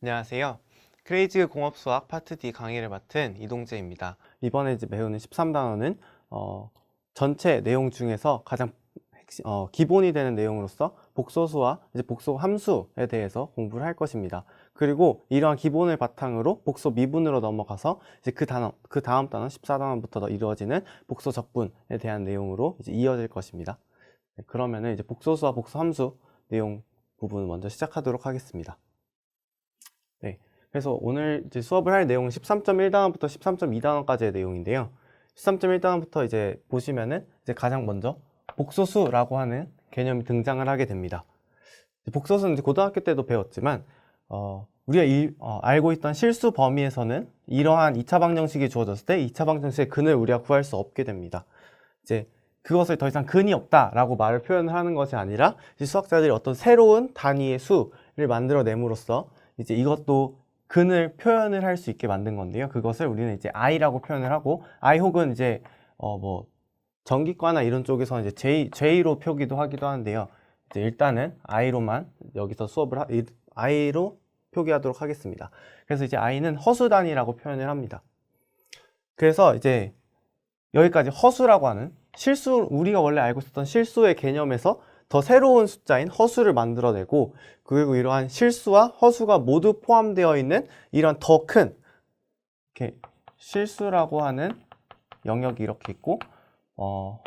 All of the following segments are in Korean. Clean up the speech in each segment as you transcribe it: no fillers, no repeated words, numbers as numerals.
안녕하세요. 크레이지 공업수학 파트 D 강의를 맡은 이동재입니다. 이번에 이제 배우는 13단원은 전체 내용 중에서 가장 기본이 되는 내용으로서 복소수와 이제 복소 함수에 대해서 공부를 할 것입니다. 그리고 이러한 기본을 바탕으로 복소 미분으로 넘어가서 이제 그 다음 단원 14단원부터 이루어지는 복소 적분에 대한 내용으로 이제 이어질 것입니다. 네, 그러면은 이제 복소수와 복소 함수 내용 부분 먼저 시작하도록 하겠습니다. 네, 그래서 오늘 이제 수업을 할 내용은 13.1단원부터 13.2단원까지의 내용인데요. 13.1단원부터 이제 보시면은 이제 가장 먼저 복소수라고 하는 개념이 등장을 하게 됩니다. 복소수는 이제 고등학교 때도 배웠지만 우리가 알고 있던 실수 범위에서는 이러한 2차 방정식이 주어졌을 때 2차 방정식의 근을 우리가 구할 수 없게 됩니다. 이제 그것을 더 이상 근이 없다라고 말을 표현을 하는 것이 아니라 이제 수학자들이 어떤 새로운 단위의 수를 만들어냄으로써 이제 이것도 근을 표현을 할 수 있게 만든 건데요. 그것을 우리는 이제 i라고 표현을 하고 i 혹은 이제 뭐 전기과나 이런 쪽에서 이제 J로 표기도 하기도 하는데요. 이제 일단은 i로만 여기서 i로 표기하도록 하겠습니다. 그래서 이제 i는 허수 단위라고 표현을 합니다. 그래서 이제 여기까지 허수라고 하는 우리가 원래 알고 있었던 실수의 개념에서 더 새로운 숫자인 허수를 만들어내고, 그리고 이러한 실수와 허수가 모두 포함되어 있는 이런 더 큰 이렇게 실수라고 하는 영역이 이렇게 있고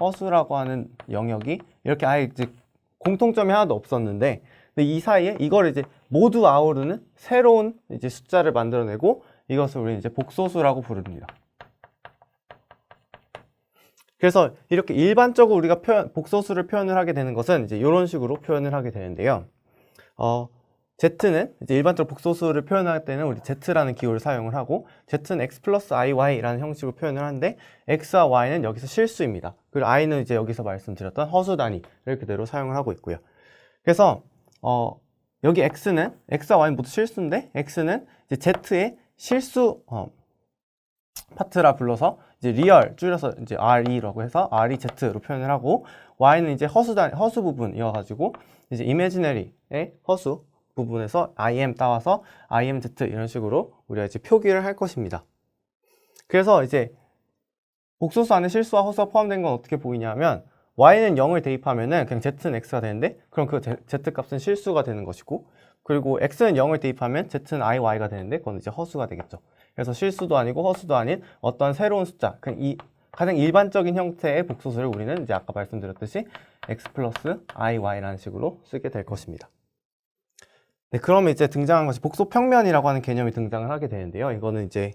허수라고 하는 영역이 이렇게 아예 이제 공통점이 하나도 없었는데, 근데 이 사이에 이걸 이제 모두 아우르는 새로운 이제 숫자를 만들어내고 이것을 우리는 이제 복소수라고 부릅니다. 그래서 이렇게 일반적으로 우리가 복소수를 표현을 하게 되는 것은 이제 이런 식으로 표현을 하게 되는데요. Z는 이제 일반적으로 복소수를 표현할 때는 우리 Z라는 기호를 사용을 하고, Z는 X 플러스 IY라는 형식으로 표현을 하는데, X와 Y는 여기서 실수입니다. 그리고 I는 이제 여기서 말씀드렸던 허수 단위를 그대로 사용을 하고 있고요. 그래서 여기 X와 Y는 모두 실수인데, X는 이제 Z의 실수 파트라 불러서 이제 리얼 줄여서 이제 RE라고 해서 REZ로 표현을 하고, Y는 이제 허수 부분이어가지고 이제 imaginary의 허수 부분에서 IM 따와서 IMZ 이런 식으로 우리가 이제 표기를 할 것입니다. 그래서 이제 복소수 안에 실수와 허수가 포함된 건 어떻게 보이냐면, Y는 0을 대입하면은 그냥 Z는 X가 되는데, 그럼 그 Z 값은 실수가 되는 것이고, 그리고 X는 0을 대입하면 Z는 IY가 되는데, 그건 이제 허수가 되겠죠. 그래서 실수도 아니고 허수도 아닌 어떤 새로운 숫자, 그냥 이 가장 일반적인 형태의 복소수를 우리는 이제 아까 말씀드렸듯이 X 플러스 IY라는 식으로 쓰게 될 것입니다. 네, 그러면 이제 등장한 것이 복소평면이라고 하는 개념이 등장을 하게 되는데요. 이거는 이제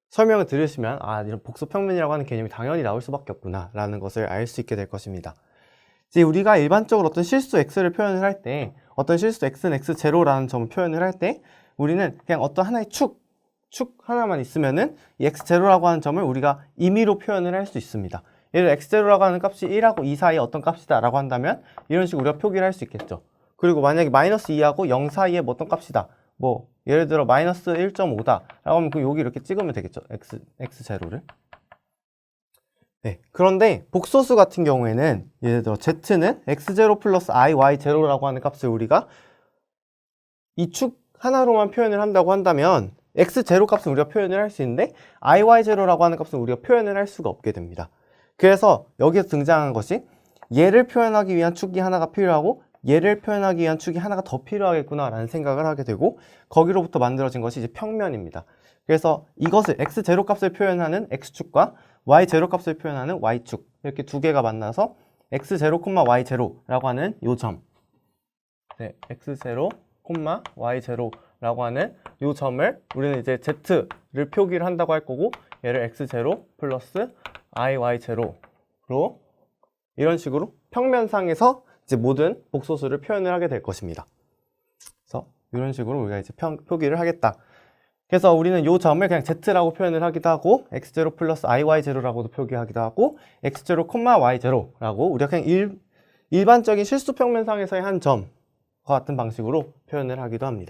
설명을 들으시면 이런 복소평면이라고 하는 개념이 당연히 나올 수밖에 없구나 라는 것을 알 수 있게 될 것입니다. 이제 우리가 일반적으로 어떤 실수 x를 표현을 할 때, 어떤 실수 x는 x0라는 점을 표현을 할 때, 우리는 그냥 어떤 하나의 축 하나만 있으면은 이 x0라고 하는 점을 우리가 임의로 표현을 할 수 있습니다. 예를 들어 x0라고 하는 값이 1하고 2 사이에 어떤 값이다 라고 한다면 이런 식으로 우리가 표기를 할 수 있겠죠. 그리고 만약에 마이너스 2하고 0 사이에 뭐 어떤 값이다, 뭐 예를 들어 마이너스 1.5다 라고 하면 여기 이렇게 찍으면 되겠죠. x0를. 네, 그런데 복소수 같은 경우에는 예를 들어 z는 x0 플러스 iy0라고 하는 값을 우리가 이 축 하나로만 표현을 한다고 한다면 x0 값은 우리가 표현을 할 수 있는데 iy0라고 하는 값은 우리가 표현을 할 수가 없게 됩니다. 그래서 여기서 등장한 것이 얘를 표현하기 위한 축이 하나가 필요하고 얘를 표현하기 위한 축이 하나가 더 필요하겠구나 라는 생각을 하게 되고, 거기로부터 만들어진 것이 이제 평면입니다. 그래서 이것을 x0 값을 표현하는 x축과 y0 값을 표현하는 y축, 이렇게 두 개가 만나서 x0, y0라고 하는 요 점, 네, x0, y0라고 하는 요 점을 우리는 이제 z를 표기를 한다고 할 거고, 얘를 x0 플러스 iy0로 이런 식으로 평면상에서 이제 모든 복소수를 표현을 하게 될 것입니다. 그래서 이런 식으로 우리가 이제 표기를 하겠다. 그래서 우리는 이 점을 그냥 z라고 표현을 하기도 하고, x0 플러스 iy0라고도 표기하기도 하고, x0, y0라고 우리가 그냥 일반적인 실수 평면상에서의 한 점과 같은 방식으로 표현을 하기도 합니다.